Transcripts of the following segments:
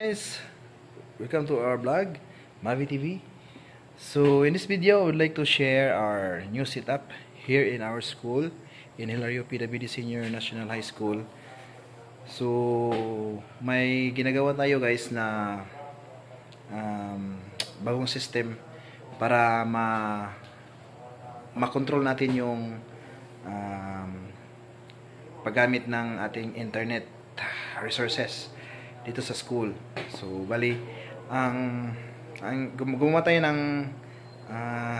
Guys, welcome to our vlog, Mavi TV. So in this video, I would like to share our new setup here in our school in Hilario PWD Senior National High School. So may ginagawa tayo guys na bagong system para makontrol natin yung paggamit ng ating internet resources dito sa school. So bali gumawa tayo ng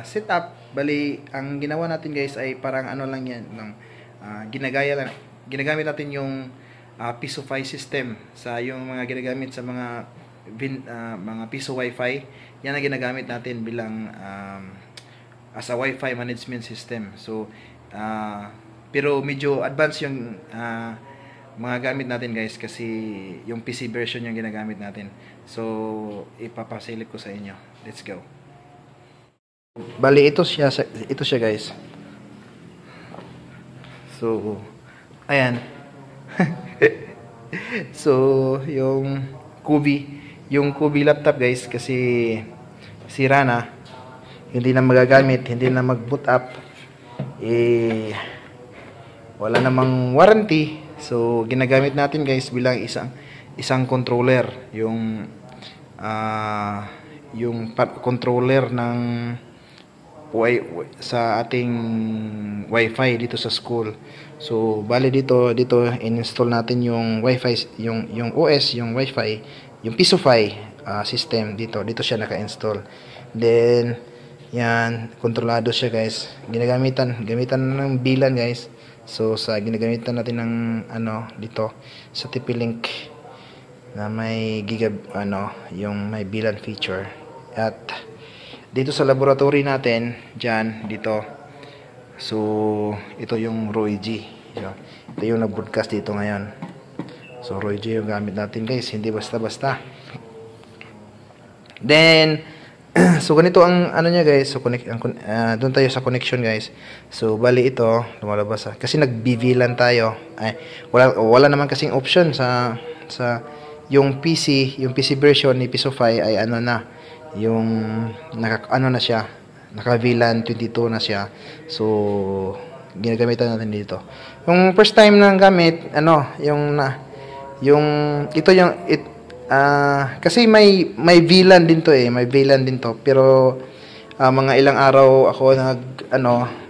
setup. Bali ang ginawa natin guys ay parang ano lang yan ng ginagamit natin yung piso Wi-Fi system sa yung mga ginagamit sa mga piso Wi-Fi. Yan ang ginagamit natin bilang as a Wi-Fi management system. So pero medyo advanced yung mga gamit natin guys kasi yung PC version yung ginagamit natin. So ipapasilip ko sa inyo. Let's go. Bali ito siya guys. So ayan. So yung Kubi laptop guys kasi sira na. Hindi na magagamit, hindi na mag-boot up. Wala namang warranty. So ginagamit natin guys bilang isang controller, yung controller ng sa ating Wi-Fi dito sa school. So bali dito in-install natin yung Wi-Fi, yung OS, yung Wi-Fi, yung piso Wi-Fi system dito siya naka-install. Then yan, kontrolado siya guys. Gamitan ng bilan guys. So ginagamitan natin ng dito sa TP-Link na may yung may bilan feature. At dito sa laboratory natin dito. So ito yung Roy G. Ito yung nag-broadcast dito ngayon. So Roy G yung gamit natin guys, hindi basta-basta. Then so ganito ang niya guys. So doon tayo sa connection guys. So bali ito lumalabas kasi nag-BVLAN tayo. Ay wala naman kasing option sa yung PC version ni piso Wi-Fi ay yung na siya. Naka VLAN 22 na siya. So ginagamitan natin dito. Yung first time na gamit kasi may VLAN din to may VLAN din to, pero mga ilang araw ako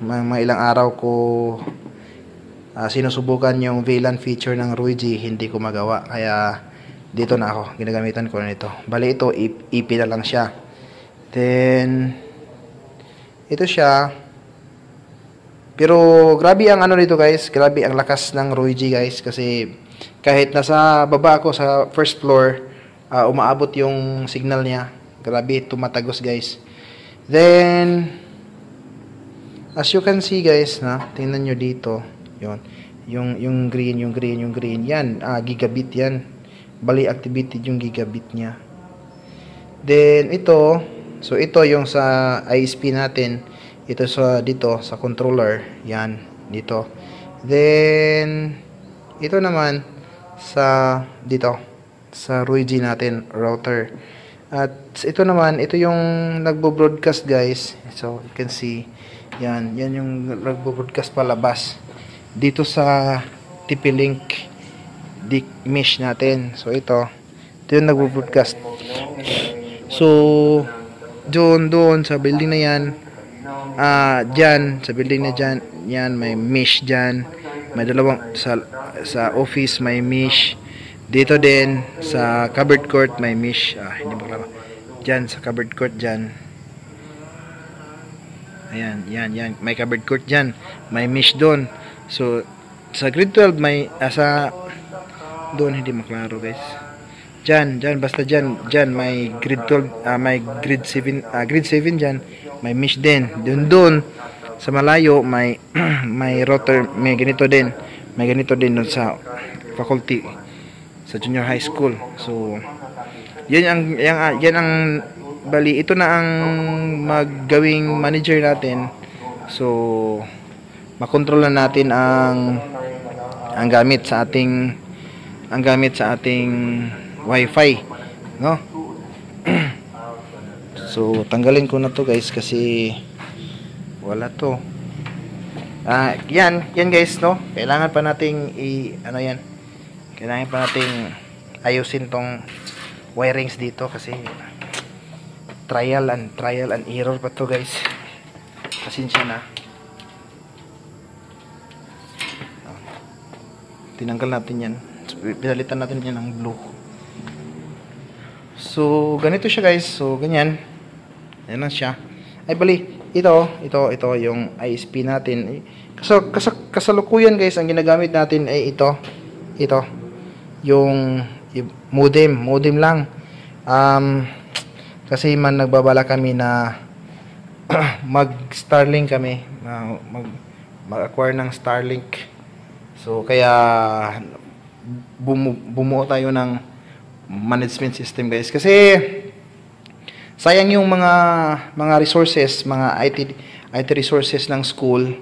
mga ilang araw ko sinusubukan yung VLAN feature ng Roy G, hindi ko magawa, kaya dito na ako ginagamitan ko nito. Bali ito EP na lang siya. Then ito siya, pero grabe ang dito guys, grabe ang lakas ng Roy G guys, kasi kahit nasa baba ako sa first floor, umaabot yung signal niya. Grabe, tumatagos guys. Then as you can see guys, tingnan nyo dito, yung green yan, gigabit yan. Bali activated yung gigabit niya. Then ito, so ito yung sa ISP natin, ito dito sa controller, yan dito. Then ito naman dito sa Roy G natin router. At ito naman, ito yung nagbo-broadcast guys. So you can see yan yung nagbo-broadcast palabas dito sa TP-Link mesh natin. So ito yung nagbo-broadcast. So doon sa building na yan, dyan sa building na dyan, yan may mesh dyan. May dalawang sa office may mesh. Dito din sa covered court may mesh. Hindi mo klaro. Diyan sa covered court diyan. Ayan, yan. May covered court diyan. May mesh doon. So sa grade 12 may doon hindi maklaro guys. Diyan basta diyan may grade 12, may grade 7, grade 7 diyan. May mesh din. Doon sa malayo may may router, may ganito din doon sa faculty sa junior high school. So yan ang bali, ito na ang maggawing manager natin. So makontrol na natin ang gamit sa ating Wi-Fi no? So tanggalin ko na to guys kasi wala to. Yan guys, no? Kailangan pa nating ano yan? Kailangan pa nating ayusin tong wirings dito kasi trial and error pa to guys. Pasensya na. Tinanggal natin yan. Pinalitan natin yan ng blue. So ganito siya guys. So ganyan. Yan lang siya. Ay bali, ito yung ISP natin. Kasalukuyan guys, ang ginagamit natin ay ito. Yung modem lang. Kasi nagbabala kami na mag-Starlink kami, mag-acquire ng Starlink. So kaya bumuo tayo ng management system guys. Kasi sayang yung mga resources, mga IT resources ng school.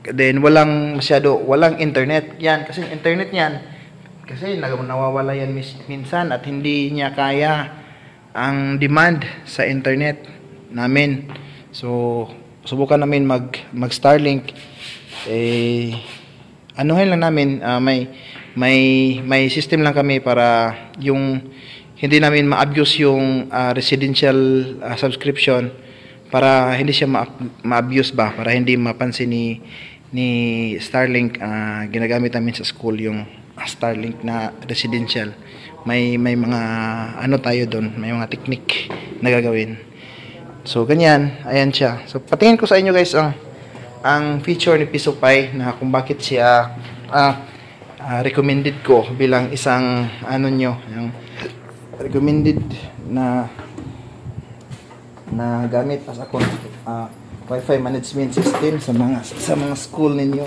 Then walang internet. Yan kasi internet niyan kasi nawawala yan minsan at hindi niya kaya ang demand sa internet namin. So subukan namin mag Starlink. Anuhin lang namin, may system lang kami para yung hindi namin ma-abuse yung residential subscription, para hindi siya ma-abuse ba, para hindi mapansin ni Starlink. Ginagamit namin sa school yung Starlink na residential. May mga ano tayo doon, may mga technique na gagawin. So ganyan, ayan siya. So patingin ko sa inyo guys ang feature ni PisoPy na kung bakit siya recommended ko bilang isang yung recommended na gamit as a Wi-Fi management system sa mga school ninyo.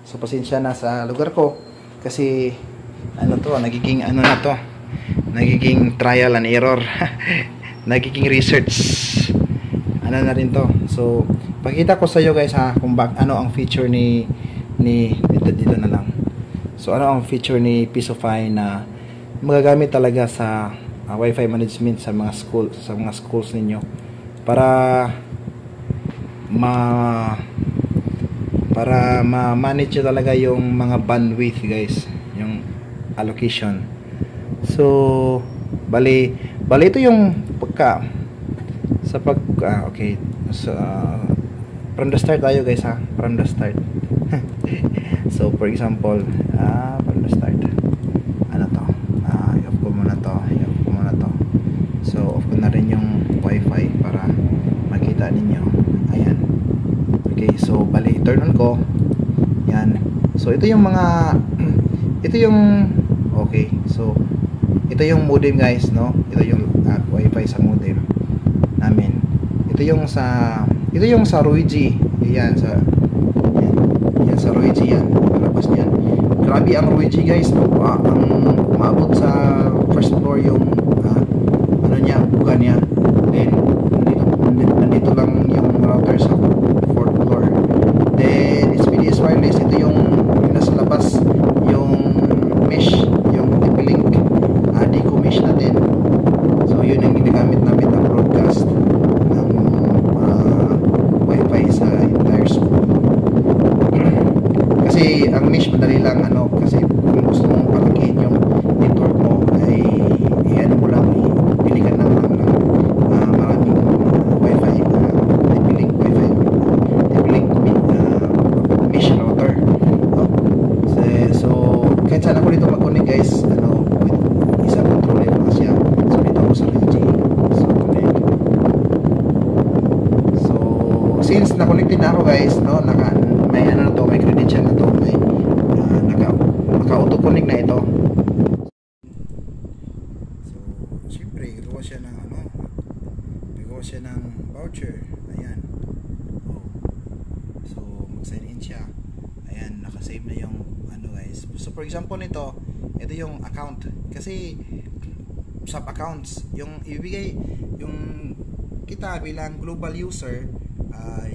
So pasensya na sa lugar ko kasi nagiging trial and error. Nagiging research na rin to. So pakita ko sa iyo guys kung ano ang feature ni dito na lang. So ano ang feature ni PisoPy na magagamit talaga sa Wi-Fi management sa mga schools ninyo para ma-manage talaga yung mga bandwidth guys, yung allocation. So bali ito yung okay. So from the start tayo guys from the start. So for example, from the start, i-off ko muna to. So off ko na rin yung Wi-Fi para makita ninyo. Ayan. Okay, so bali turn on ko. Yan. So ito yung okay. So ito yung modem guys, no? Ito yung Wi-Fi sa modem namin. Ito yung sa Roigi. Yan sa Roigi yan. Palabas niyan. Grabe ang Roigi guys, no? Ang umabot sa first floor yung buka niya. Then nandito lang yung router sa fourth floor. Then SPDS wireless, ito yung nasa labas, yung mesh, yung TP-Link, Deco mesh natin. So yun ang ginagamit namin ng broadcast ng Wi-Fi sa entire school. Kasi ang mesh madali lang kasi kung gusto mong palakihin yung network mo ay mo lang, pili ka lang ng maraming Wi-Fi, TP-Link Wi-Fi, TP-Link mesh router. So kahit saan ako dito mag-connect guys, with isang controller lang siya. So dito ako sa LG. So connect. So since na-connected na ako guys, may credential na to, may naka-auto-connect na ito. So siyempre gagawa siya ng voucher. Ayan. So mag-sign in siya. Ayan, naka-save na yung guys. So for example ito yung account. Kasi sub-accounts yung ibigay yung kita bilang global user,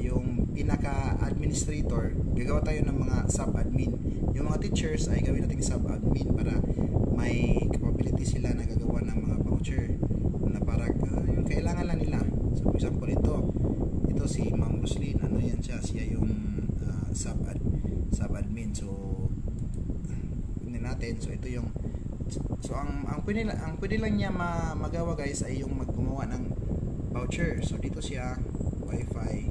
yung pinaka-administrator, gagawa tayo ng mga sub-admin. Yung mga teachers ay gawin natin sub-admin para may capability sila So ang pwede lang niya magawa guys ay yung gumawa ng voucher. So dito siya wifi.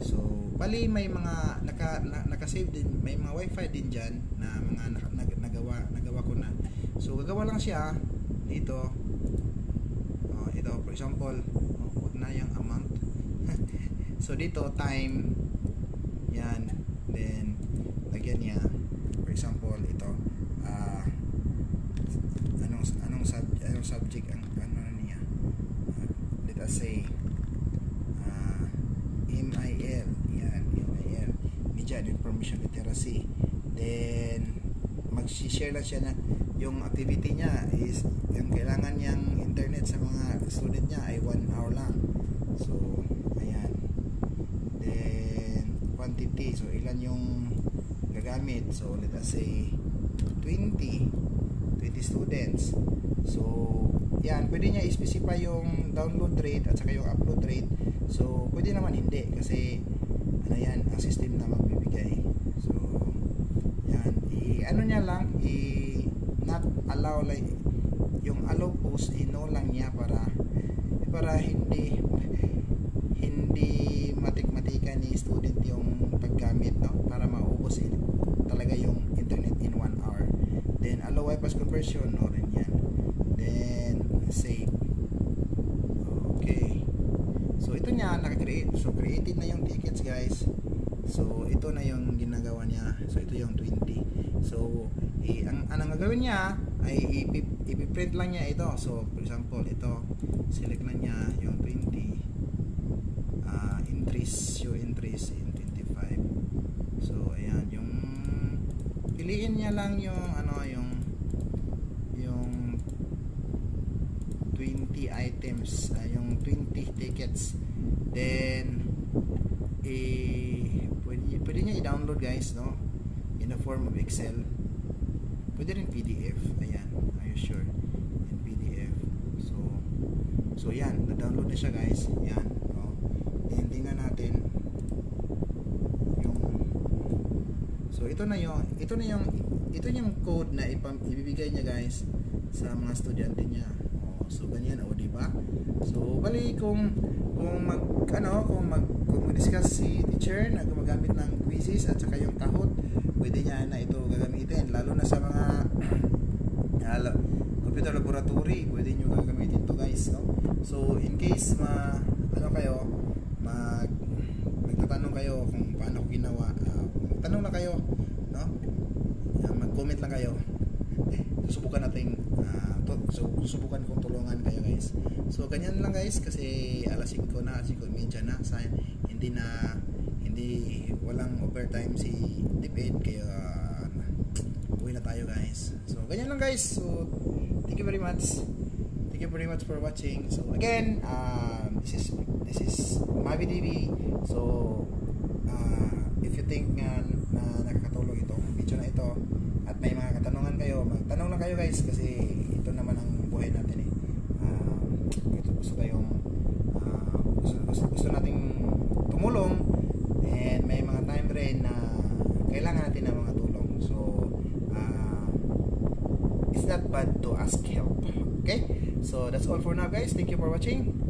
So bali may mga naka-save din, may mga wifi din diyan na mga nagawa ko na. So gagawa lang siya dito. Ito for example, wag na yung amount. So dito time yan, then lagyan niya for example ito anong subject ang niya, let us say MIL, yan MIL, Media and Information Literacy. Then mag-share lang siya na yung activity niya is yung kailangan niyang internet sa mga student niya ay 1 hour lang. So ayan, then quantity, so ilan yung gagamit, so let us say 20 students. So yan, pwede niya i-specify yung download rate at saka yung upload rate. So pwede naman hindi kasi ano yan, ang system na magbibigay. So yan, ano niya lang, not allow, like yung allow post, no lang niya para hindi matik-matika ni student yung paggamit, no, para maubos talaga yung internet in 1 hour. Then allow Wi-Fi conversion, no rin yan. Then save. Okay, so ito niya naka-create. So created na yung tickets guys. So ito na yung ginagawa niya. So ito yung 20. So ang gagawin niya ay ipiprint lang niya ito. So for example ito, select lang niya yung 20, show entries in 25. So ayan, yung piliin niya lang yung yung 20 items, yung 20 tickets. Then pwede niya i-download guys, no, in the form of Excel. Pwede rin PDF. Ayan, are you sure? In PDF. So yan, na-download na siya guys. Yan. Then tingnan natin yung, so ito yung code na ibibigay niya guys sa mga estudyante niya. So ganyan, di ba? So bali kung mag-discuss si teacher na gumagamit ng quizzes at saka yung tahot, pwede niya na ito gagamitin, lalo na sa mga computer laboratory, pwede niyo gagamitin to guys, no? So in case magtatanong kayo kung paano ko ginawa, tanong lang kayo, no? Mag-comment lang kayo. Susubukan kong tulungan kayo guys. So ganyan lang guys, kasi alas 5 na, 5:30 na, walang overtime si DepEd, kaya uwi na tayo guys. So ganyan lang guys. So thank you very much for watching. So again, this is Mavi TV. So if you think na nakakatulong itong video na ito at may mga katanungan kayo, magtanong lang kayo guys, kasi ito naman ang buhay natin eh. Gusto nating tumulong, and may mga time rin na kailangan natin ng mga tulong. So it's not bad to ask help. Okay, so that's all for now guys. Thank you for watching.